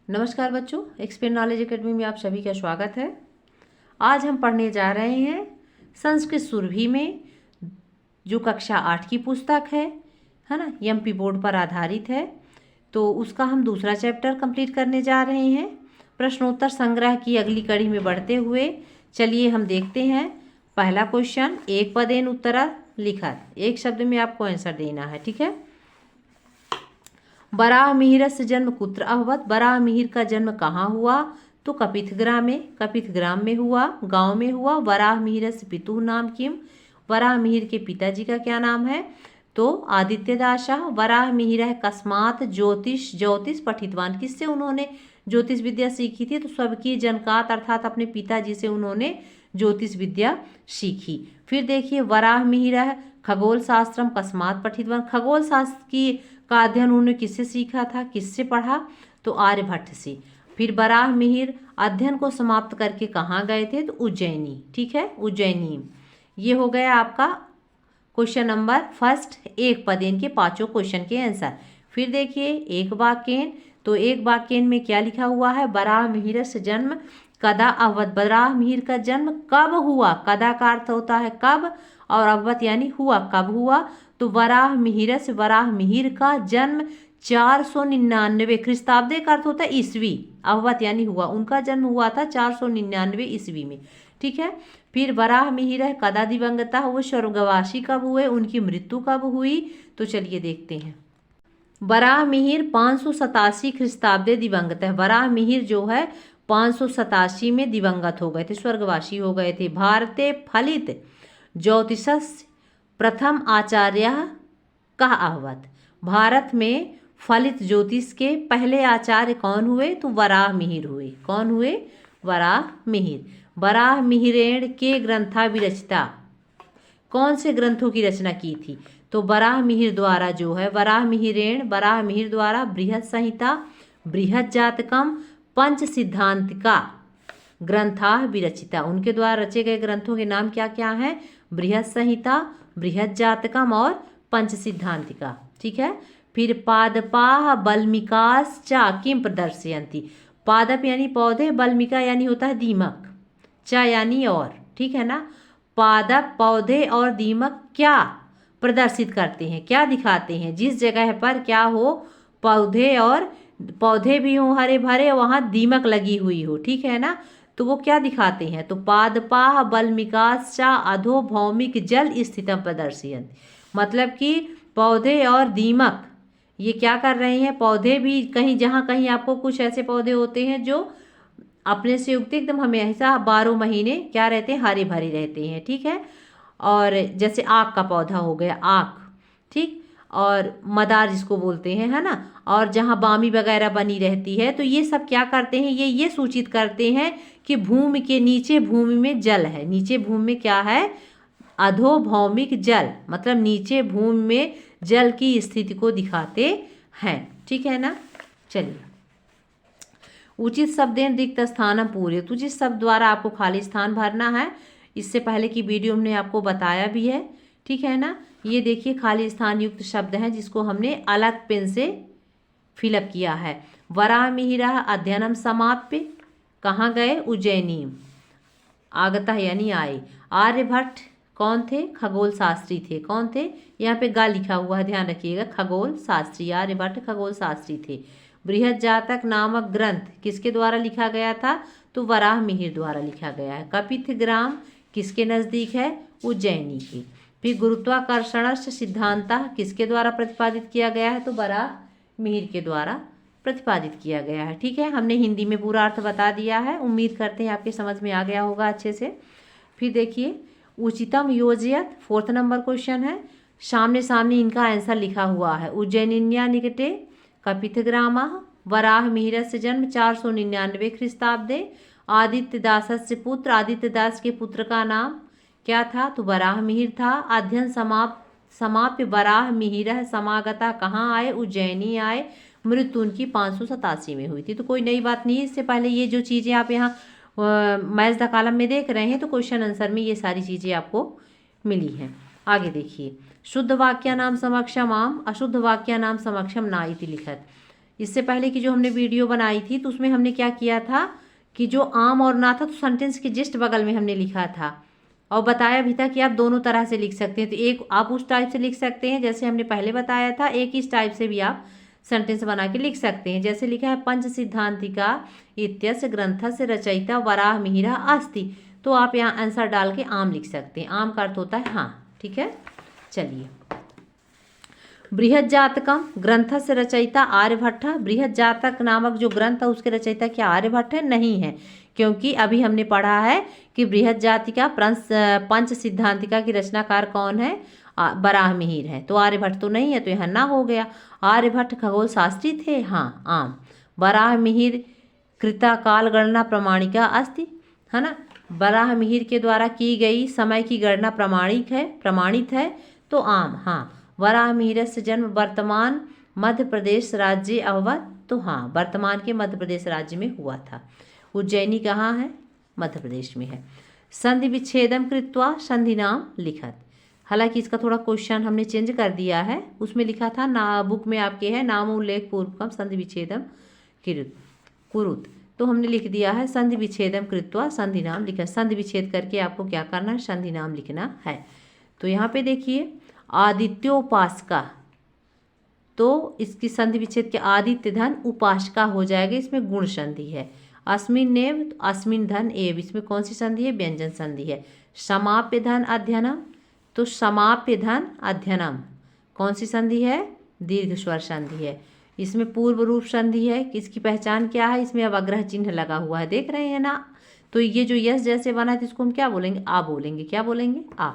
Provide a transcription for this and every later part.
नमस्कार बच्चों, एक्सपेर knowledge academy में आप सभी का स्वागत है। आज हम पढ़ने जा रहे हैं संस्कृत सुरभि में जो कक्षा 8 की पुस्तक है ना, एमपी बोर्ड पर आधारित है। तो उसका हम दूसरा चैप्टर कंप्लीट करने जा रहे हैं। प्रश्नोत्तर संग्रह की अगली कड़ी में बढ़ते हुए चलिए हम देखते हैं। पहला क्वेश्चन, एक पदेन उत्तरा लिखत, एक शब्द में आपको आंसर देना है, ठीक है। वराह मिहिरस्य जन्म कुत्र अभवत, वराह मिहिर का जन्म कहाँ हुआ? तो कपिथग्राम में हुआ, गांव में हुआ। वराह मिहिरस्य पितुः नाम किम, वराह मिहिर के पिताजी का क्या नाम है? तो आदित्य दासः। वराह मिहिरः कस्मात् ज्योतिष पठितवान, किससे उन्होंने ज्योतिष विद्या सीखी थी? तो स्वकीय जनकात अर्थात अपने पिताजी से उन्होंने ज्योतिष विद्या सीखी। फिर देखिए, वराह मिहिरः खगोल शास्त्रम कस्मात् पठितवान, खगोल शास्त्र की का अध्ययन उन्होंने किससे सीखा था, किससे पढ़ा? तो आर्यभट्ट से। फिर वराह मिहिर अध्ययन को समाप्त करके कहाँ गए थे? तो उज्जैनी, ठीक है, उज्जैनी। ये हो गया आपका क्वेश्चन नंबर फर्स्ट, एक पदेन के पांचों क्वेश्चन के आंसर। फिर देखिए एक वाक्यन, तो एक वाक्यन में क्या लिखा हुआ है? वराह मिहिर से जन्म कदा अवध, वराह मिहिर का जन्म कब हुआ? कदा का अर्थ होता है कब, और अवध यानी हुआ, कब हुआ? तो वराह मिहिर से वराह मिहिर का जन्म 499 ख्रिस्ताब्दे का अर्थ होता है ईस्वी, अवध यानी हुआ, उनका जन्म हुआ था 499 ईस्वी में, ठीक है। फिर वराह मिहिर कदा दिवंगता, वो स्वर्गवासी कब हुए, उनकी मृत्यु कब हुई? तो चलिए देखते हैं। वराह मिहिर 587 ख्रिस्ताब्दे दिवंगत है। वराह मिहिर जो है 587 में दिवंगत हो गए थे, स्वर्गवासी हो गए थे। भारते फलित ज्योतिषस्य प्रथम आचार्य कह अभवत, भारत में फलित ज्योतिष के पहले आचार्य कौन हुए? तो वराह मिहिर हुए। कौन हुए? वराह मिहिर। वराह मिहिरेण के ग्रंथा विरचिता, कौन से ग्रंथों की रचना की थी? तो वराह मिहिर द्वारा जो है, वराह मिहिर द्वारा बृहद संहिता, बृहद जातकम, पंच सिद्धांतिका ग्रंथा विरचिता, उनके द्वारा रचे गए ग्रंथों के नाम क्या क्या हैं? बृहद संहिता, बृहद जातकम और पंच सिद्धांतिका, ठीक है। फिर पादपाह बल्मिकाश्चा किम प्रदर्शयन्ति, पादप यानी पौधे, बल्मिका यानी होता है दीमक, चा यानी और, ठीक है ना। पादप पौधे और दीमक क्या प्रदर्शित करते हैं, क्या दिखाते हैं? जिस जगह पर क्या हो, पौधे और पौधे भी हों हरे भरे, वहाँ दीमक लगी हुई हो, ठीक है ना, तो वो क्या दिखाते हैं? तो पादपाह बल्मिकाश्चा अधो भौमिक जल स्थितम प्रदर्शयन्ति, मतलब कि पौधे और दीमक ये क्या कर रहे हैं? पौधे भी कहीं, जहाँ कहीं आपको कुछ ऐसे पौधे होते हैं जो अपने से युक्त एकदम हमेशा 12 महीने क्या रहते हैं? हरे भरे रहते हैं, ठीक है। और जैसे आक का पौधा हो गया, आक, ठीक, और मदार जिसको बोलते हैं, है ना, और जहाँ बामी वगैरह बनी रहती है, तो ये सब क्या करते हैं? ये सूचित करते हैं कि भूमि के नीचे भूमि में जल है। नीचे भूमि में क्या है? अधोभौमिक जल, मतलब नीचे भूमि में जल की स्थिति को दिखाते हैं, ठीक है ना। चलिए, उचित शब्देन रिक्त स्थान पूरे, उचित शब्द द्वारा आपको खाली स्थान भरना है। इससे पहले की वीडियो हमने आपको बताया भी है, ठीक है ना। ये देखिए खाली स्थान युक्त शब्द हैं जिसको हमने अलग पेन से फिलअप किया है। वराह मिहिरा अध्ययनम समाप्य, कहाँ गए? उज्जैनी। आगता यानी आए। आर्यभट्ट कौन थे? खगोल शास्त्री थे। कौन थे? यहाँ पे गा लिखा हुआ है, ध्यान रखिएगा, खगोल शास्त्री, आर्यभट्ट खगोल शास्त्री थे। बृहद जातक नामक ग्रंथ किसके द्वारा लिखा गया था? तो वराह मिहिर द्वारा लिखा गया है। कपिथग्राम किसके नज़दीक है? उज्जैनी के। फिर गुरुत्वाकर्षण सिद्धांत किसके द्वारा प्रतिपादित किया गया है? तो वराह मिहिर के द्वारा प्रतिपादित किया गया है, ठीक है। हमने हिंदी में पूरा अर्थ बता दिया है, उम्मीद करते हैं आपके समझ में आ गया होगा अच्छे से। फिर देखिए उचितम योजयत, फोर्थ नंबर क्वेश्चन है। सामने सामने इनका आंसर लिखा हुआ है। उज्जैनिन्या निकटे कपिथग्रामा, वराह मिहिर से जन्म 499 ख्रिस्ताब्दे, आदित्य दास से पुत्र, आदित्य दास के पुत्र का नाम क्या था? तो वराह मिहिर था। अध्ययन समाप्य वराह मिहिर समागता, कहाँ आए? उज्जैनी आए। मृत्यु उनकी 587 में हुई थी। तो कोई नई बात नहीं है, इससे पहले ये जो चीज़ें आप यहाँ मैच द कॉलम में देख रहे हैं, तो क्वेश्चन आंसर में ये सारी चीज़ें आपको मिली हैं। आगे देखिए, शुद्ध वाक्य नाम समक्षम आम, अशुद्ध वाक्य नाम समक्षम ना इति लिखत, इससे पहले की जो हमने वीडियो बनाई थी तो उसमें हमने क्या किया था कि जो आम और ना था तो सेंटेंस के जस्ट बगल में हमने लिखा था और बताया भी था कि आप दोनों तरह से लिख सकते हैं। तो एक आप उस टाइप से लिख सकते हैं जैसे हमने पहले बताया था, एक इस टाइप से भी आप सेंटेंस बना के लिख सकते हैं। जैसे लिखा है पंच सिद्धांतिका इत्यस्य ग्रंथस्य रचयिता वराह मिहिरा अस्ति, तो आप यहाँ आंसर डाल के आम लिख सकते हैं। आम का अर्थ होता है हाँ, ठीक है। चलिए, बृहद जातकम ग्रंथस्य रचयिता आर्यभट्ट। बृहद जातक नामक जो ग्रंथ है उसके रचयिता क्या आर्यभट्ट है? नहीं है, क्योंकि अभी हमने पढ़ा है कि बृहद जातिका पंच सिद्धांतिका की रचनाकार कौन है? वराह मिहिर है। तो आर्यभट्ट तो नहीं है, तो यहाँ ना हो गया। आर्यभट्ट खगोल शास्त्री थे, हाँ आम। वराह मिहिर कृता काल गणना प्रमाणिका अस्ति, है ना। वराह मिहिर के द्वारा की गई समय की गणना प्रमाणित है, तो आम, हाँ। वराह मिहिर से जन्म वर्तमान मध्य प्रदेश राज्य अवध, तो हाँ वर्तमान के मध्य प्रदेश राज्य में हुआ था। उज्जैनी कहाँ है? मध्य प्रदेश में है। संधि विच्छेदम कृत्वा संधि नाम लिखत। हालांकि इसका थोड़ा क्वेश्चन हमने चेंज कर दिया है, उसमें लिखा था ना, बुक में आपके है नाम उल्लेख पूर्वकम संधि विच्छेदम कुरुत, तो हमने लिख दिया है संधि विच्छेदम कृत्वा संधि नाम लिखत। संधि विच्छेद करके आपको क्या करना है? संधि नाम लिखना है। तो यहाँ पे देखिए आदित्योपासका, तो इसकी संधि विच्छेद के आदित्य धन उपासका हो जाएगा, इसमें गुण संधि है। अस्मिन नेव, तो अस्मिन धन एव, इसमें कौन सी संधि है? व्यंजन संधि है। समाप्य धन अध्ययनम, तो समाप्य धन अध्ययनम कौन सी संधि है? दीर्घ स्वर संधि है। इसमें पूर्व रूप संधि है, इसकी पहचान क्या है? इसमें अवग्रह चिन्ह लगा हुआ है, देख रहे हैं ना। तो ये जो यस जैसे बना है तो इसको हम क्या बोलेंगे? आ बोलेंगे। क्या बोलेंगे? आ।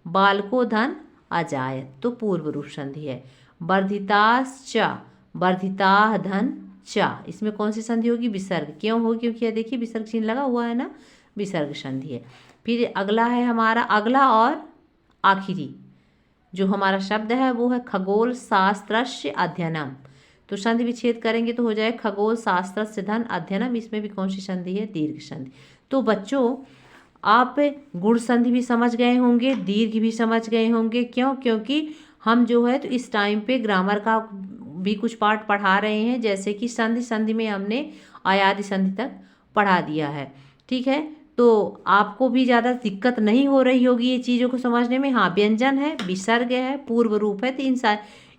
बालको धन अजायत, तो पूर्व रूप संधि है। वर्धिताश्च, वर्धिता धन चा, इसमें कौन सी संधि होगी? विसर्ग। क्यों होगी? क्योंकि यह देखिए विसर्ग चिन्ह लगा हुआ है ना, विसर्ग संधि है। फिर अगला है हमारा, अगला और आखिरी जो हमारा शब्द है वो है खगोल शास्त्रस्य अध्ययनम, तो संधि विच्छेद करेंगे तो हो जाए खगोल शास्त्रस्य धन अध्ययनम, इसमें भी कौन सी संधि है? दीर्घ संधि। तो बच्चों आप गुण संधि भी समझ गए होंगे, दीर्घ भी समझ गए होंगे। क्यों? क्योंकि हम जो है तो इस टाइम पे ग्रामर का भी कुछ पार्ट पढ़ा रहे हैं, जैसे कि संधि में हमने अयादि संधि तक पढ़ा दिया है, ठीक है। तो आपको भी ज़्यादा दिक्कत नहीं हो रही होगी ये चीज़ों को समझने में। हाँ, व्यंजन है, विसर्ग है, पूर्व रूप है, तो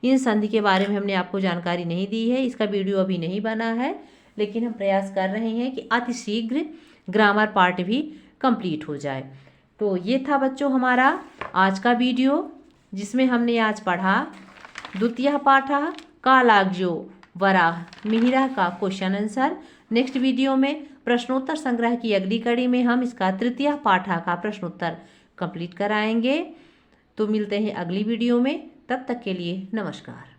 इन संधि के बारे में हमने आपको जानकारी नहीं दी है। इसका वीडियो अभी नहीं बना है, लेकिन हम प्रयास कर रहे हैं कि अति शीघ्र ग्रामर पार्ट भी कंप्लीट हो जाए। तो ये था बच्चों हमारा आज का वीडियो, जिसमें हमने आज पढ़ा द्वितीय पाठ कालाग्जो वराह मिहिरा का क्वेश्चन आंसर। नेक्स्ट वीडियो में प्रश्नोत्तर संग्रह की अगली कड़ी में हम इसका तृतीय पाठ का प्रश्नोत्तर कंप्लीट कराएंगे। तो मिलते हैं अगली वीडियो में, तब तक के लिए नमस्कार।